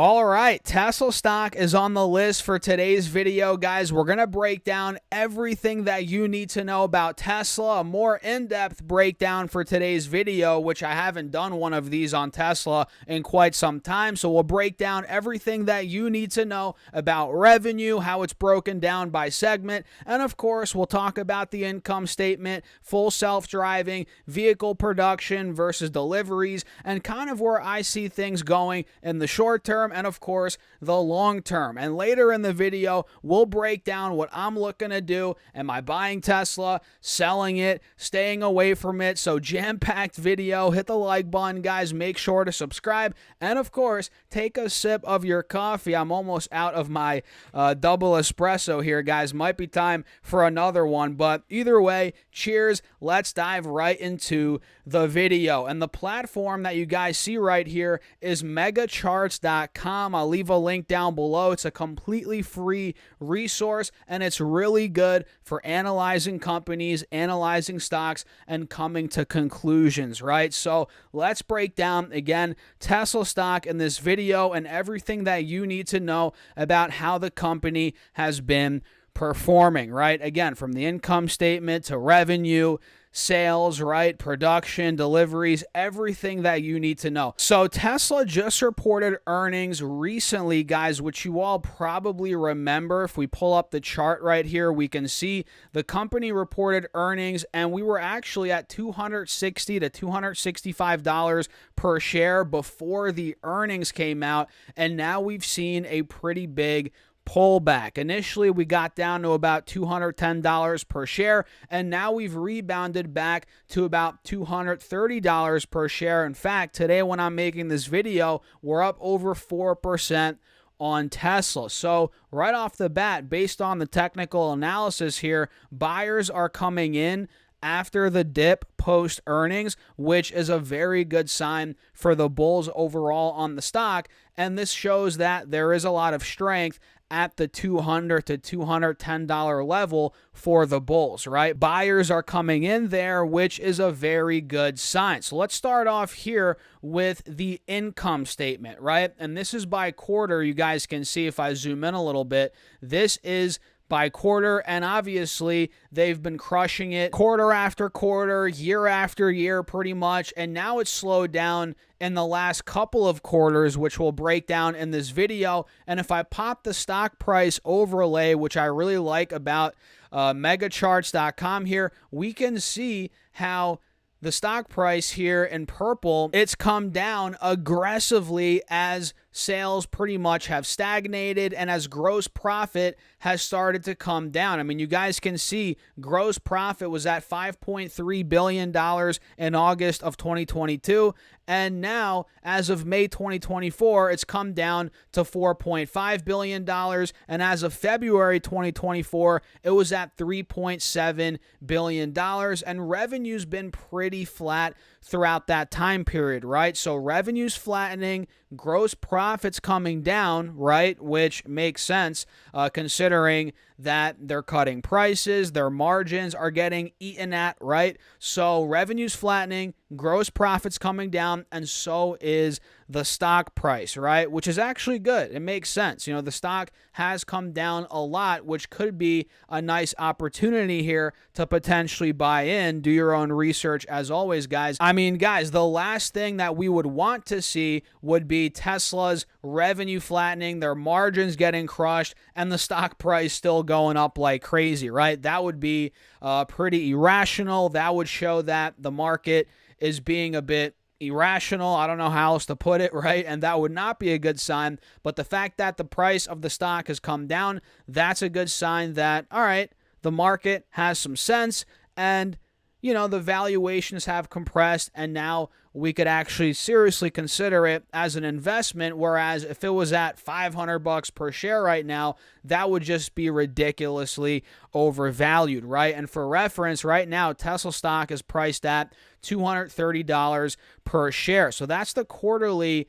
All right, Tesla stock is on the list for today's video, guys. We're going to break down everything that you need to know about Tesla, a more in-depth breakdown for today's video, which I haven't done one of these on Tesla in quite some time. So we'll break down everything that you need to know about revenue, how it's broken down by segment, and of course, we'll talk about the income statement, full self-driving, vehicle production versus deliveries, and kind of where I see things going in the short term and of course the long term. And later in the video, we'll break down what I'm looking to do. Am I buying Tesla, selling it, staying away from it? So jam-packed video. Hit the like button, guys. Make sure to subscribe. And of course, take a sip of your coffee. I'm almost out of my double espresso here, guys. Might be time for another one. But either way, cheers. Let's dive right into the video. And the platform that you guys see right here is megacharts.com. I'll leave a link down below. It's a completely free resource, and it's really good for analyzing companies, analyzing stocks, and coming to conclusions, right? So let's break down, again, Tesla stock in this video and everything that you need to know about how the company has been performing, right? Again, from the income statement to revenue, sales, right? Production, deliveries, everything that you need to know. So Tesla just reported earnings recently, guys, which you all probably remember. If we pull up the chart right here, we can see the company reported earnings, and we were actually at $260 to $265 per share before the earnings came out, and now we've seen a pretty big pullback. Initially, we got down to about $210 per share, and now we've rebounded back to about $230 per share. In fact, today when I'm making this video, we're up over 4% on Tesla. So right off the bat, based on the technical analysis here, buyers are coming in after the dip post earnings, which is a very good sign for the bulls overall on the stock. And this shows that there is a lot of strength at the $200 to $210 level for the bulls, right? Buyers are coming in there, which is a very good sign. So let's start off here with the income statement, right? And this is by quarter. You guys can see if I zoom in a little bit, this is by quarter, and obviously they've been crushing it quarter after quarter, year after year pretty much, and now it's slowed down in the last couple of quarters, which we'll break down in this video. And if I pop the stock price overlay, which I really like about megacharts.com here, we can see how the stock price here in purple, it's come down aggressively as sales pretty much have stagnated and as gross profit has started to come down. I mean, you guys can see gross profit was at $5.3 billion in August of 2022. And now, as of May 2024, it's come down to $4.5 billion. And as of February 2024, it was at $3.7 billion. And revenue's been pretty flat throughout that time period, right? So revenue's flattening, gross profits coming down, right? Which makes sense considering that they're cutting prices, their margins are getting eaten at, right? So revenue's flattening, gross profits coming down, and so is the stock price, right? Which is actually good. It makes sense. You know, the stock has come down a lot, which could be a nice opportunity here to potentially buy in. Do your own research as always, guys. I mean, guys, the last thing that we would want to see would be Tesla's revenue flattening, their margins getting crushed, and the stock price still going up like crazy, right? That would be pretty irrational. That would show that the market is being a bit irrational. I don't know how else to put it, right? And that would not be a good sign. But the fact that the price of the stock has come down, that's a good sign that, all right, the market has some sense and, you know, the valuations have compressed, and now we could actually seriously consider it as an investment. Whereas if it was at $500 per share right now, that would just be ridiculously overvalued, right? And for reference, right now, Tesla stock is priced at $230 per share. So that's the quarterly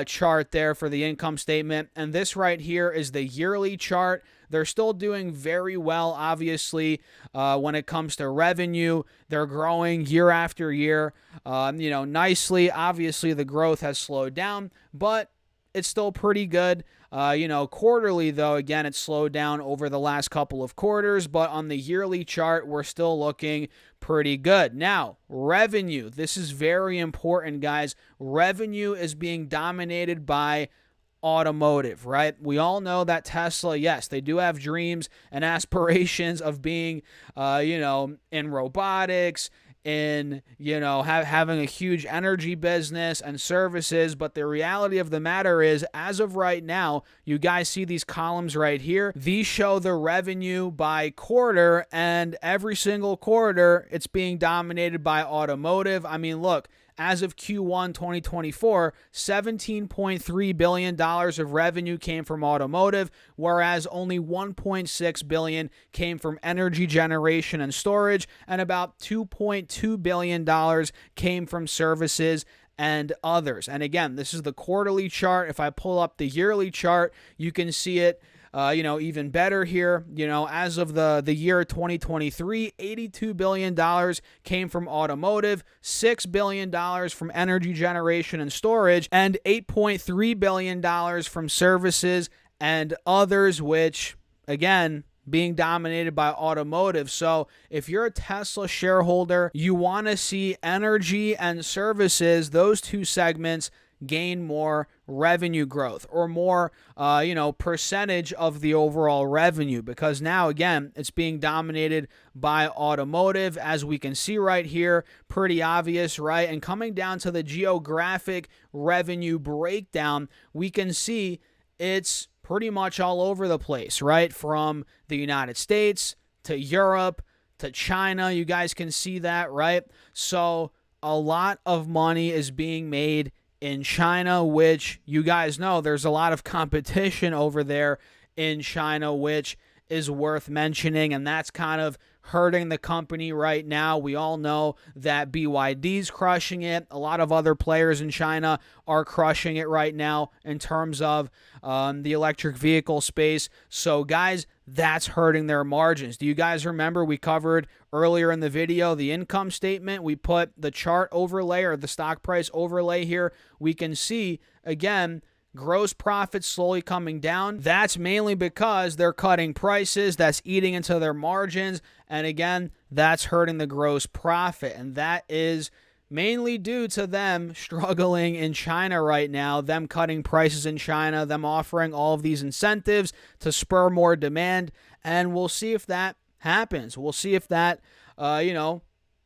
chart there for the income statement. And this right here is the yearly chart. They're still doing very well, obviously, when it comes to revenue. They're growing year after year, nicely. Obviously, the growth has slowed down, but it's still pretty good. Quarterly, though, again, it's slowed down over the last couple of quarters, but on the yearly chart, we're still looking pretty good. Now, revenue. This is very important, guys. Revenue is being dominated by automotive, right? We all know that Tesla, yes, they do have dreams and aspirations of being, in robotics, in, having a huge energy business and services. But the reality of the matter is, as of right now, you guys see these columns right here. These show the revenue by quarter, and every single quarter, it's being dominated by automotive. I mean, look, as of Q1 2024, $17.3 billion of revenue came from automotive, whereas only $1.6 billion came from energy generation and storage, and about $2.2 billion came from services and others. And again, this is the quarterly chart. If I pull up the yearly chart, you can see it even better here. As of the year 2023, $82 billion came from automotive, $6 billion from energy generation and storage, and $8.3 billion from services and others, which, again, being dominated by automotive. So if you're a Tesla shareholder, you want to see energy and services, those two segments, gain more revenue growth, or more, percentage of the overall revenue, because now, again, it's being dominated by automotive, as we can see right here. Pretty obvious, right? And coming down to the geographic revenue breakdown, we can see it's pretty much all over the place, right? From the United States to Europe to China, you guys can see that, right? So a lot of money is being made in China, which you guys know there's a lot of competition over there in China, which is worth mentioning, and that's kind of hurting the company right now. We all know that BYD's crushing it. A lot of other players in China are crushing it right now in terms of the electric vehicle space. So, guys, that's hurting their margins. Do you guys remember we covered earlier in the video the income statement? We put the chart overlay, or the stock price overlay here. We can see, again, gross profits slowly coming down. That's mainly because they're cutting prices. That's eating into their margins. And again, that's hurting the gross profit. And that is mainly due to them struggling in China right now, them cutting prices in China, them offering all of these incentives to spur more demand. And we'll see if that happens. We'll see if that,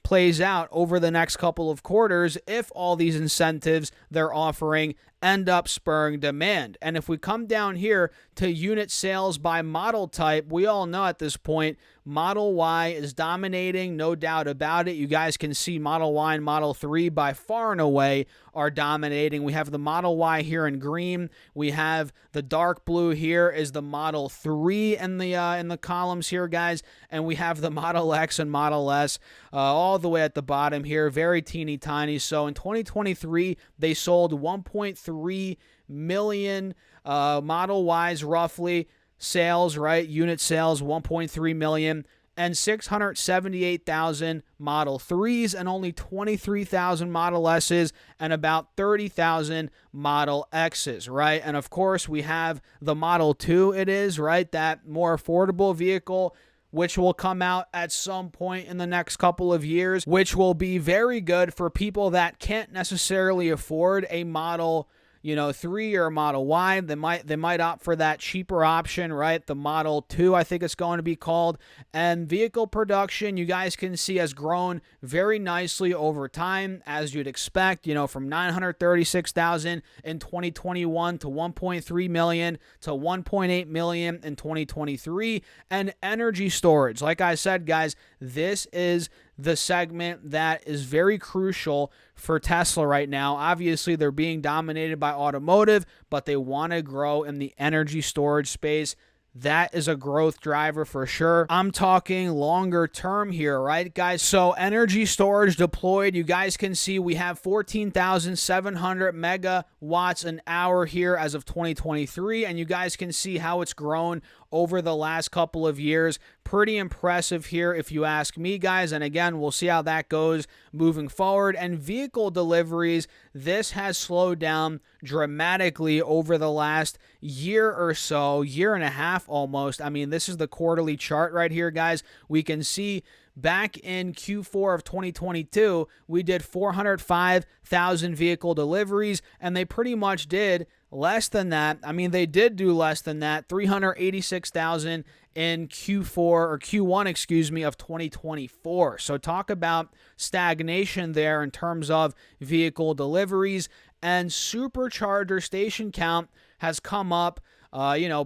plays out over the next couple of quarters, if all these incentives they're offering end up spurring demand. And if we come down here to unit sales by model type, we all know at this point Model Y is dominating, no doubt about it. You guys can see Model Y and Model 3 by far and away are dominating. We have the Model Y here in green. We have the dark blue here is the Model 3 in the columns here, guys. And we have the Model X and Model S all the way at the bottom here, very teeny tiny. So in 2023, they sold 1.3 million Model Ys roughly. Sales, right? Unit sales, 1.3 million, and 678,000 Model 3s, and only 23,000 Model S's, and about 30,000 Model X's, right? And of course, we have the Model 2, it is, right? That more affordable vehicle, which will come out at some point in the next couple of years, which will be very good for people that can't necessarily afford a Model 3 or a Model Y. They might opt for that cheaper option, right? The Model 2, I think it's going to be called. And vehicle production, you guys can see, has grown very nicely over time, as you'd expect, from 936,000 in 2021 to 1.3 million to 1.8 million in 2023. And energy storage, like I said, guys, this is the segment that is very crucial for Tesla right now. Obviously, they're being dominated by automotive, but they want to grow in the energy storage space. that is a growth driver for sure. I'm talking longer term here, right, guys? So energy storage deployed, you guys can see we have 14,700 megawatts an hour here as of 2023, and you guys can see how it's grown over the last couple of years. Pretty impressive here if you ask me, guys. And again, we'll see how that goes moving forward. And vehicle deliveries, this has slowed down dramatically over the last year or so, year and a half almost. I mean, this is the quarterly chart right here, guys. We can see back in Q4 of 2022, we did 405,000 vehicle deliveries, and they pretty much did less than that. I mean, they did do less than that, 386,000 in Q1, excuse me, of 2024. So talk about stagnation there in terms of vehicle deliveries. And supercharger station count has come up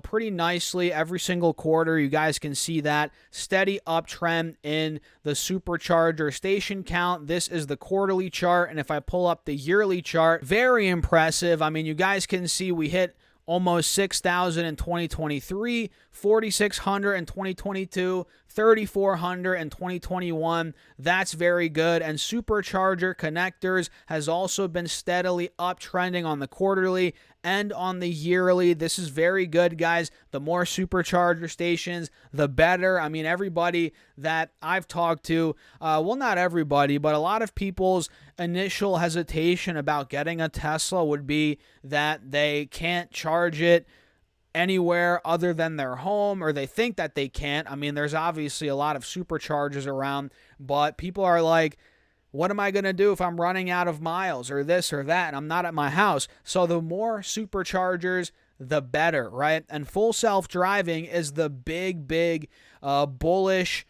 pretty nicely every single quarter. You guys can see that steady uptrend in the supercharger station count. This is the quarterly chart, and if I pull up the yearly chart, very impressive. I mean, you guys can see we hit almost 6,000 in 2023, 4,600 in 2022, 3,400 in 2021. That's very good. And supercharger connectors has also been steadily uptrending on the quarterly and on the yearly. This is very good, guys. The more supercharger stations, the better. I mean, everybody that I've talked to, well, not everybody, but a lot of people's initial hesitation about getting a Tesla would be that they can't charge it anywhere other than their home, or they think that they can't. I mean, there's obviously a lot of superchargers around, but people are like, what am I going to do if I'm running out of miles or this or that and I'm not at my house? So the more superchargers, the better, right? And full self-driving is the big bullish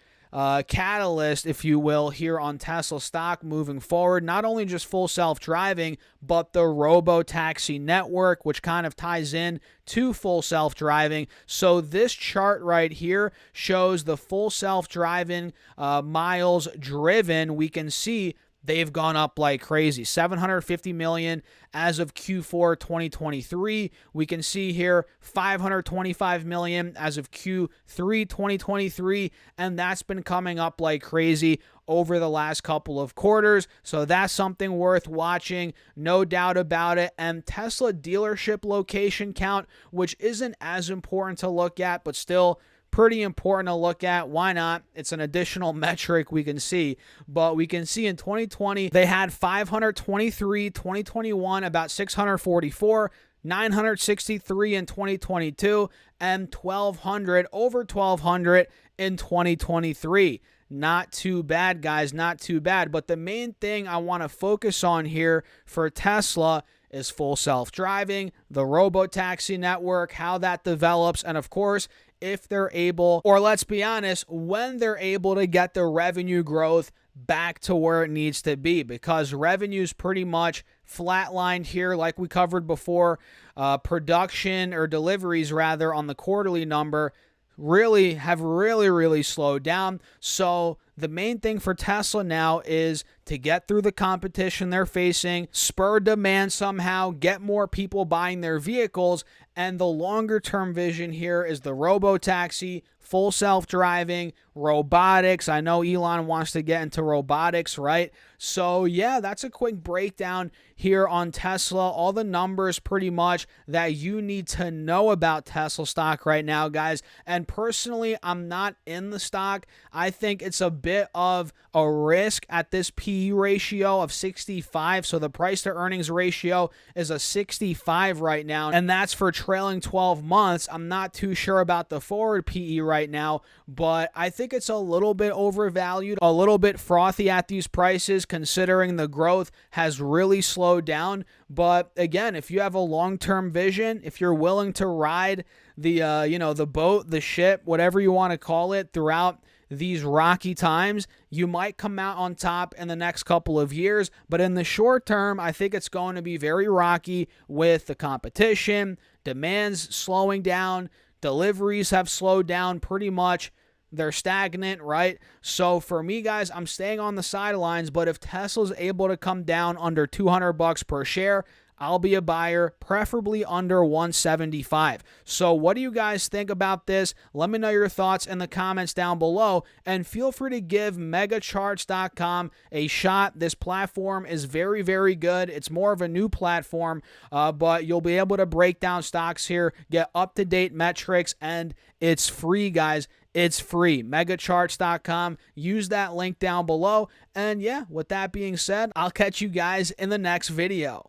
catalyst, if you will, here on Tesla stock moving forward. Not only just full self-driving, but the robo-taxi network, which kind of ties in to full self-driving. So this chart right here shows the full self-driving miles driven. We can see they've gone up like crazy. 750 million as of Q4 2023. We can see here 525 million as of Q3 2023, and that's been coming up like crazy over the last couple of quarters. So that's something worth watching, no doubt about it. And Tesla dealership location count, which isn't as important to look at, but still pretty important to look at. Why not? It's an additional metric we can see. But we can see in 2020, they had 523, 2021, about 644, 963 in 2022, and 1,200, over 1,200 in 2023. Not too bad, guys, not too bad. But the main thing I want to focus on here for Tesla is full self-driving, the robo-taxi network, how that develops, and of course, if they're able, or let's be honest, when they're able to get the revenue growth back to where it needs to be, because revenue's pretty much flatlined here like we covered before. Production, or deliveries rather, on the quarterly number have really slowed down. So the main thing for Tesla now is to get through the competition they're facing, spur demand somehow, get more people buying their vehicles, and the longer term vision here is the robo-taxi, full self-driving, robotics. I know Elon wants to get into robotics, right? So yeah, that's a quick breakdown here on Tesla. All the numbers pretty much that you need to know about Tesla stock right now, guys. And personally, I'm not in the stock. I think it's a bit of a risk at this PE ratio of 65. So the price to earnings ratio is a 65 right now, and that's for trailing 12 months. I'm not too sure about the forward PE right now, but I think it's a little bit overvalued, a little bit frothy at these prices, considering the growth has really slowed down. But again, if you have a long-term vision, if you're willing to ride the the boat, the ship, whatever you want to call it, throughout these rocky times, you might come out on top in the next couple of years. But in the short term, I think it's going to be very rocky with the competition, demand's slowing down, deliveries have slowed down pretty much. They're stagnant, right? So for me, guys, I'm staying on the sidelines, but if Tesla's able to come down under $200 per share, I'll be a buyer, preferably under 175. So what do you guys think about this? Let me know your thoughts in the comments down below, and feel free to give megacharts.com a shot. This platform is very, very good. It's more of a new platform, but you'll be able to break down stocks here, get up-to-date metrics, and it's free, guys. It's free. Megacharts.com. Use that link down below. And yeah, with that being said, I'll catch you guys in the next video.